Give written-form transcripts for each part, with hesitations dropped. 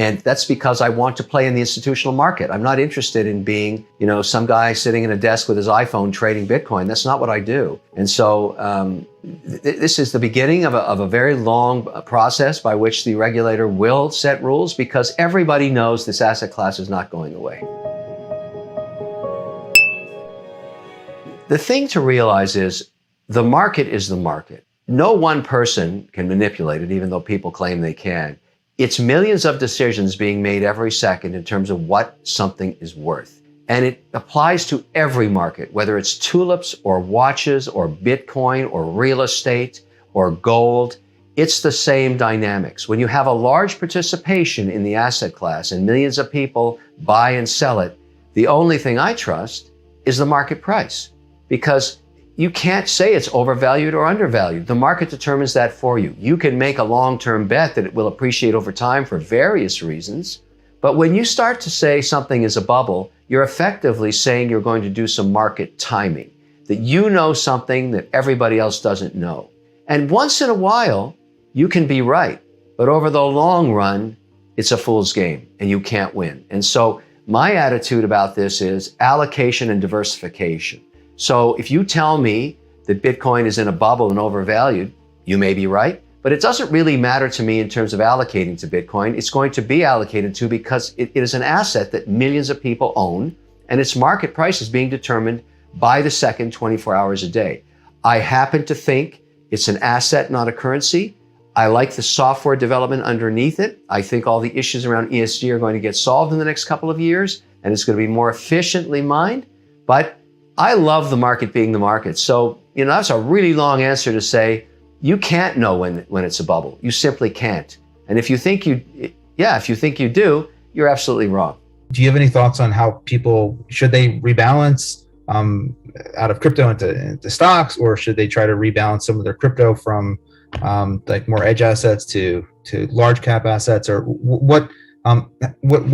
And that's because I want to play in the institutional market. I'm not interested in being, some guy sitting in a desk with his iPhone trading Bitcoin. That's not what I do. And so this is the beginning of a very long process by which the regulator will set rules, because everybody knows this asset class is not going away. The thing to realize is the market is the market. No one person can manipulate it, even though people claim they can. It's millions of decisions being made every second in terms of what something is worth. And it applies to every market, whether it's tulips or watches or Bitcoin or real estate or gold. It's the same dynamics. When you have a large participation in the asset class and millions of people buy and sell it, the only thing I trust is the market price, because you can't say it's overvalued or undervalued. The market determines that for you. You can make a long-term bet that it will appreciate over time for various reasons. But when you start to say something is a bubble, you're effectively saying you're going to do some market timing, that you know something that everybody else doesn't know. And once in a while, you can be right. But over the long run, it's a fool's game and you can't win. And so my attitude about this is allocation and diversification. So if you tell me that Bitcoin is in a bubble and overvalued, you may be right, but it doesn't really matter to me in terms of allocating to Bitcoin. It's going to be allocated to because it is an asset that millions of people own, and its market price is being determined by the second, 24 hours a day. I happen to think it's an asset, not a currency. I like the software development underneath it. I think all the issues around ESG are going to get solved in the next couple of years, and it's going to be more efficiently mined. But I love the market being the market. So, that's a really long answer to say you can't know when it's a bubble. You simply can't. And if you think you do, you're absolutely wrong. Do you have any thoughts on how should they rebalance out of crypto into stocks, or should they try to rebalance some of their crypto from like more edge assets to large cap assets, or what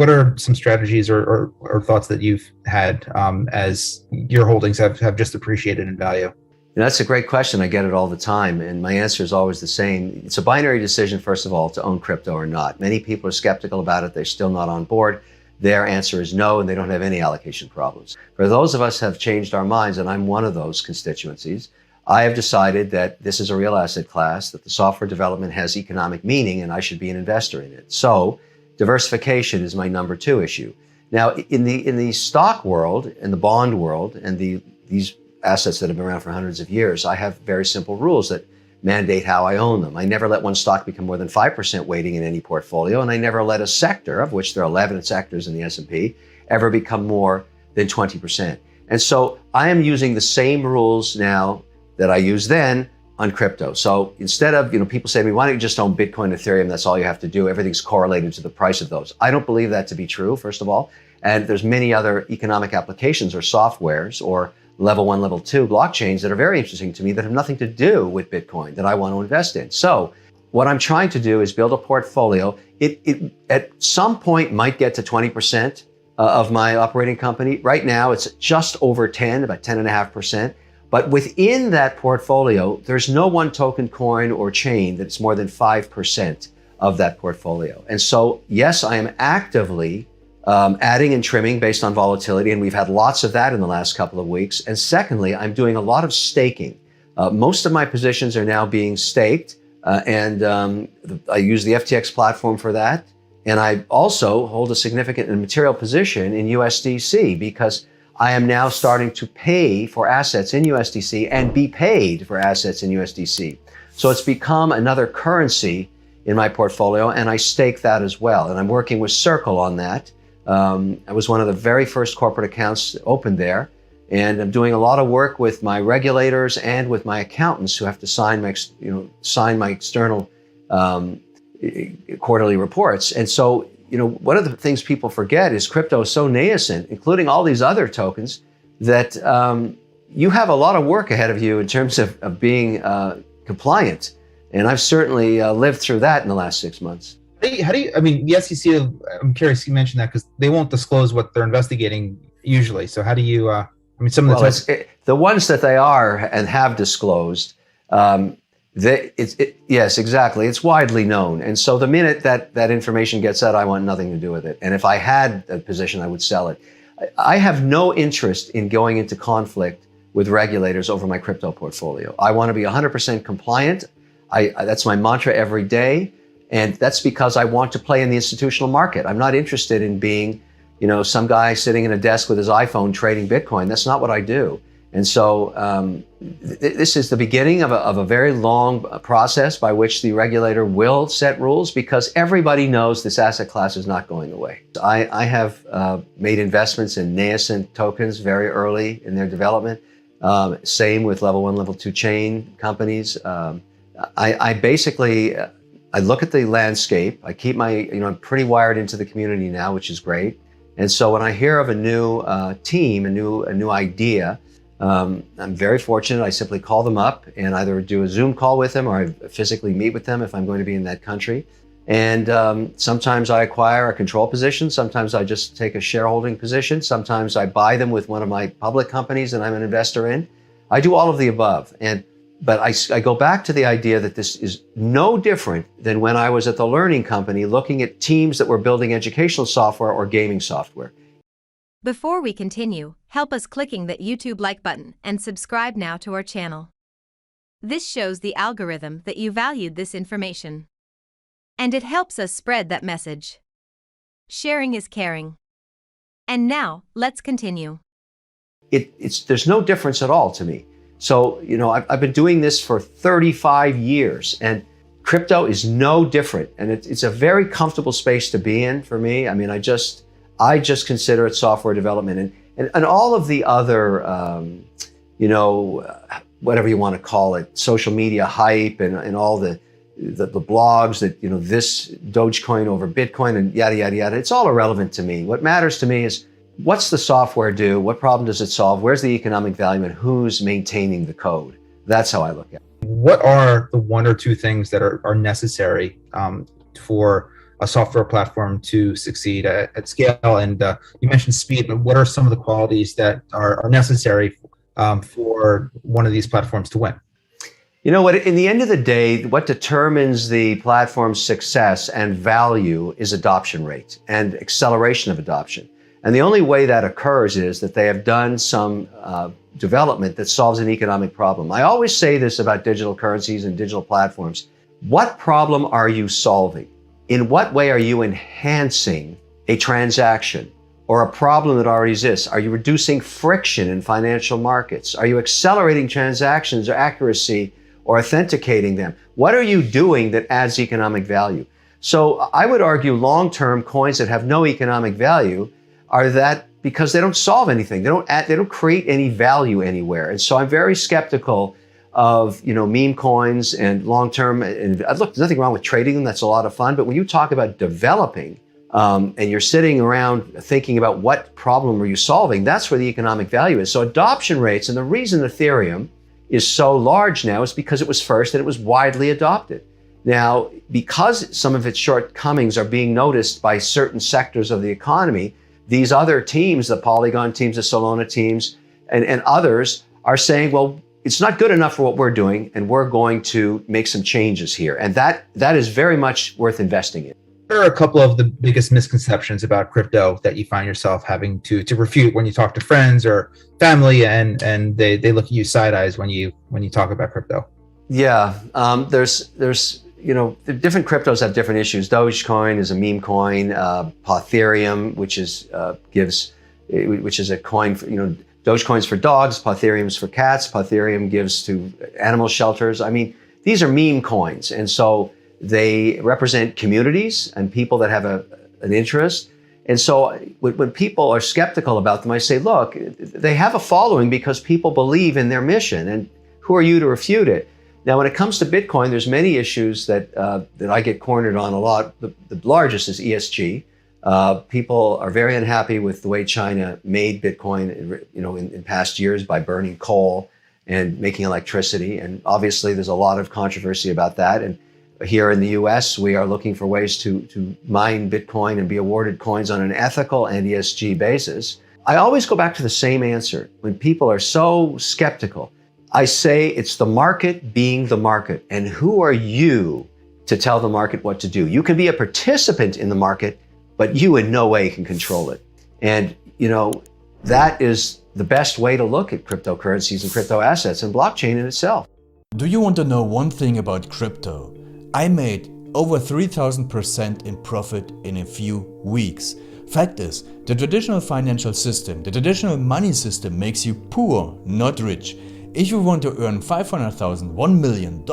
are some strategies or thoughts that you've had as your holdings have just appreciated in value? That's a great question. I get it all the time. And my answer is always the same. It's a binary decision, first of all, to own crypto or not. Many people are skeptical about it. They're still not on board. Their answer is no, and they don't have any allocation problems. For those of us who have changed our minds, and I'm one of those constituencies, I have decided that this is a real asset class, that the software development has economic meaning, and I should be an investor in it. So diversification is my number 2 issue. Now, in the stock world, in the bond world, and these assets that have been around for hundreds of years, I have very simple rules that mandate how I own them. I never let one stock become more than 5% weighting in any portfolio, and I never let a sector, of which there are 11 sectors in the S&P, ever become more than 20%. And so I am using the same rules now that I used then on crypto. So instead of, people say to me, why don't you just own Bitcoin, Ethereum? That's all you have to do. Everything's correlated to the price of those. I don't believe that to be true, first of all. And there's many other economic applications or softwares or level 1, level 2 blockchains that are very interesting to me that have nothing to do with Bitcoin that I want to invest in. So what I'm trying to do is build a portfolio. It at some point might get to 20% of my operating company. Right now, it's just over 10, about 10.5%. But within that portfolio, there's no one token coin or chain that's more than 5% of that portfolio. And so, yes, I am actively adding and trimming based on volatility, and we've had lots of that in the last couple of weeks. And secondly, I'm doing a lot of staking. Most of my positions are now being staked, and I use the FTX platform for that. And I also hold a significant and material position in USDC because I am now starting to pay for assets in USDC and be paid for assets in USDC. So it's become another currency in my portfolio, and I stake that as well. And I'm working with Circle on that. I was one of the very first corporate accounts opened there, and I'm doing a lot of work with my regulators and with my accountants who have to sign my external quarterly reports. And so, one of the things people forget is crypto is so nascent, including all these other tokens, that you have a lot of work ahead of you in terms of being compliant. And I've certainly lived through that in the last 6 months. The SEC, I'm curious, you mentioned that because they won't disclose what they're investigating usually. So how do you, some of the the ones that they are and have disclosed, Yes, exactly. It's widely known. And so the minute that information gets out, I want nothing to do with it. And if I had a position, I would sell it. I have no interest in going into conflict with regulators over my crypto portfolio. I want to be 100% compliant. That's my mantra every day. And that's because I want to play in the institutional market. I'm not interested in being, some guy sitting at a desk with his iPhone trading Bitcoin. That's not what I do. And so this is the beginning of a very long process by which the regulator will set rules, because everybody knows this asset class is not going away. I have made investments in nascent tokens very early in their development. Same with level 1, level 2 chain companies. I basically look at the landscape. I keep I'm pretty wired into the community now, which is great. And so when I hear of a new team, a new idea, I'm very fortunate. I simply call them up and either do a Zoom call with them or I physically meet with them if I'm going to be in that country. And sometimes I acquire a control position. Sometimes I just take a shareholding position. Sometimes I buy them with one of my public companies that I'm an investor in. I do all of the above. But I go back to the idea that this is no different than when I was at the learning company looking at teams that were building educational software or gaming software. Before we continue, help us clicking that YouTube like button and subscribe now to our channel. This shows the algorithm that you valued this information. And it helps us spread that message. Sharing is caring. And now, let's continue. There's no difference at all to me. So, I've been doing this for 35 years and crypto is no different. And it's a very comfortable space to be in for me. I mean, I just consider it software development and all of the other, whatever you want to call it, social media hype and all the blogs that, this Dogecoin over Bitcoin and yada, yada, yada. It's all irrelevant to me. What matters to me is what's the software do? What problem does it solve? Where's the economic value and who's maintaining the code? That's how I look at it. What are the one or two things that are necessary for a software platform to succeed at scale? And you mentioned speed, but what are some of the qualities that are necessary for one of these platforms to win? You know what, in the end of the day, what determines the platform's success and value is adoption rate and acceleration of adoption. And the only way that occurs is that they have done some development that solves an economic problem. I always say this about digital currencies and digital platforms. What problem are you solving? In what way are you enhancing a transaction or a problem that already exists? Are you reducing friction in financial markets? Are you accelerating transactions or accuracy or authenticating them? What are you doing that adds economic value? So I would argue long-term coins that have no economic value are that because they don't solve anything. They don't create any value anywhere. And so I'm very skeptical of, meme coins and long-term. And look, there's nothing wrong with trading them. That's a lot of fun. But when you talk about developing and you're sitting around thinking about what problem are you solving, that's where the economic value is. So adoption rates, and the reason Ethereum is so large now is because it was first and it was widely adopted. Now, because some of its shortcomings are being noticed by certain sectors of the economy, these other teams, the Polygon teams, the Solana teams, and others are saying, well, it's not good enough for what we're doing, and we're going to make some changes here. And that is very much worth investing in. What are a couple of the biggest misconceptions about crypto that you find yourself having to refute when you talk to friends or family and they look at you side eyes when you talk about crypto? Yeah, there's the different cryptos have different issues. Dogecoin is a meme coin. Ethereum, which is a coin for, Dogecoin's for dogs, Ethereum's for cats. Ethereum gives to animal shelters. I mean, these are meme coins, and so they represent communities and people that have an interest. And so when people are skeptical about them, I say, look, they have a following because people believe in their mission, and who are you to refute it? Now, when it comes to Bitcoin, there's many issues that I get cornered on a lot. The largest is ESG. People are very unhappy with the way China made Bitcoin, in past years by burning coal and making electricity. And obviously, there's a lot of controversy about that. And here in the US, we are looking for ways to mine Bitcoin and be awarded coins on an ethical and ESG basis. I always go back to the same answer. When people are so skeptical, I say it's the market being the market. And who are you to tell the market what to do? You can be a participant in the market, but you in no way can control it. And, that is the best way to look at cryptocurrencies and crypto assets and blockchain in itself. Do you want to know one thing about crypto? I made over 3,000% in profit in a few weeks. Fact is, the traditional financial system, the traditional money system makes you poor, not rich. If you want to earn $500,000, $1 million,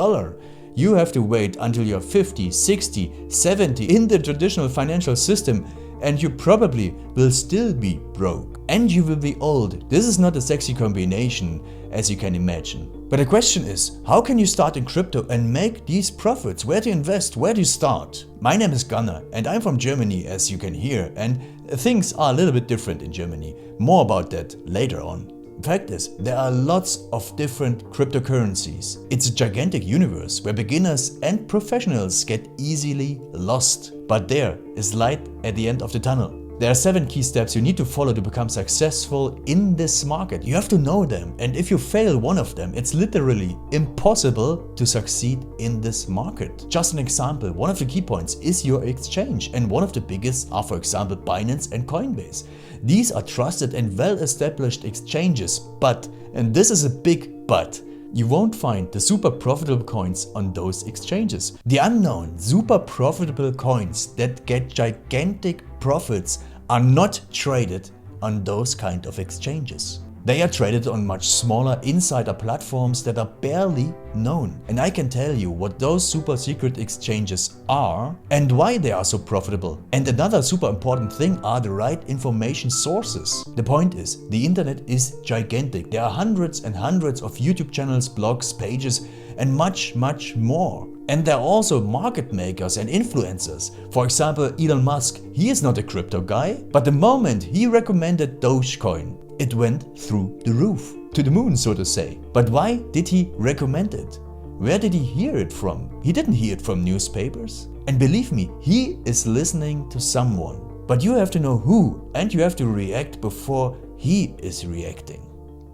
you have to wait until you're 50, 60, 70 in the traditional financial system, and you probably will still be broke. And you will be old. This is not a sexy combination, as you can imagine. But the question is, how can you start in crypto and make these profits? Where to invest? Where to start? My name is Gunnar and I'm from Germany, as you can hear, and things are a little bit different in Germany. More about that later on. Fact is, there are lots of different cryptocurrencies. It's a gigantic universe where beginners and professionals get easily lost. But there is light at the end of the tunnel. There are 7 key steps you need to follow to become successful in this market. You have to know them, and if you fail one of them, it's literally impossible to succeed in this market. Just an example, one of the key points is your exchange, and one of the biggest are, for example, Binance and Coinbase. These are trusted and well-established exchanges, but, and this is a big but, you won't find the super profitable coins on those exchanges. The unknown super profitable coins that get gigantic profits are not traded on those kind of exchanges. They are traded on much smaller insider platforms that are barely known. And I can tell you what those super secret exchanges are and why they are so profitable. And another super important thing are the right information sources. The point is, the internet is gigantic. There are hundreds and hundreds of YouTube channels, blogs, pages, and much, much more. And there are also market makers and influencers. For example, Elon Musk, he is not a crypto guy, but the moment he recommended Dogecoin, it went through the roof, to the moon, so to say. But why did he recommend it? Where did he hear it from? He didn't hear it from newspapers. And believe me, he is listening to someone. But you have to know who, and you have to react before he is reacting.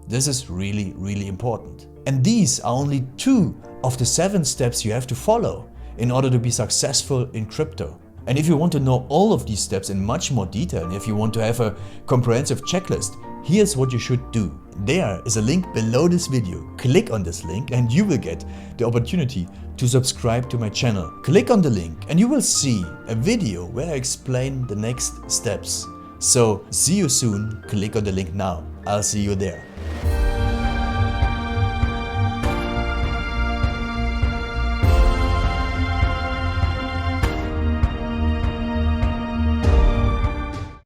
This is really, really important. And these are only 2 of the 7 steps you have to follow in order to be successful in crypto. And if you want to know all of these steps in much more detail, and if you want to have a comprehensive checklist, here's what you should do. There is a link below this video. Click on this link and you will get the opportunity to subscribe to my channel. Click on the link and you will see a video where I explain the next steps. So see you soon. Click on the link now. I'll see you there.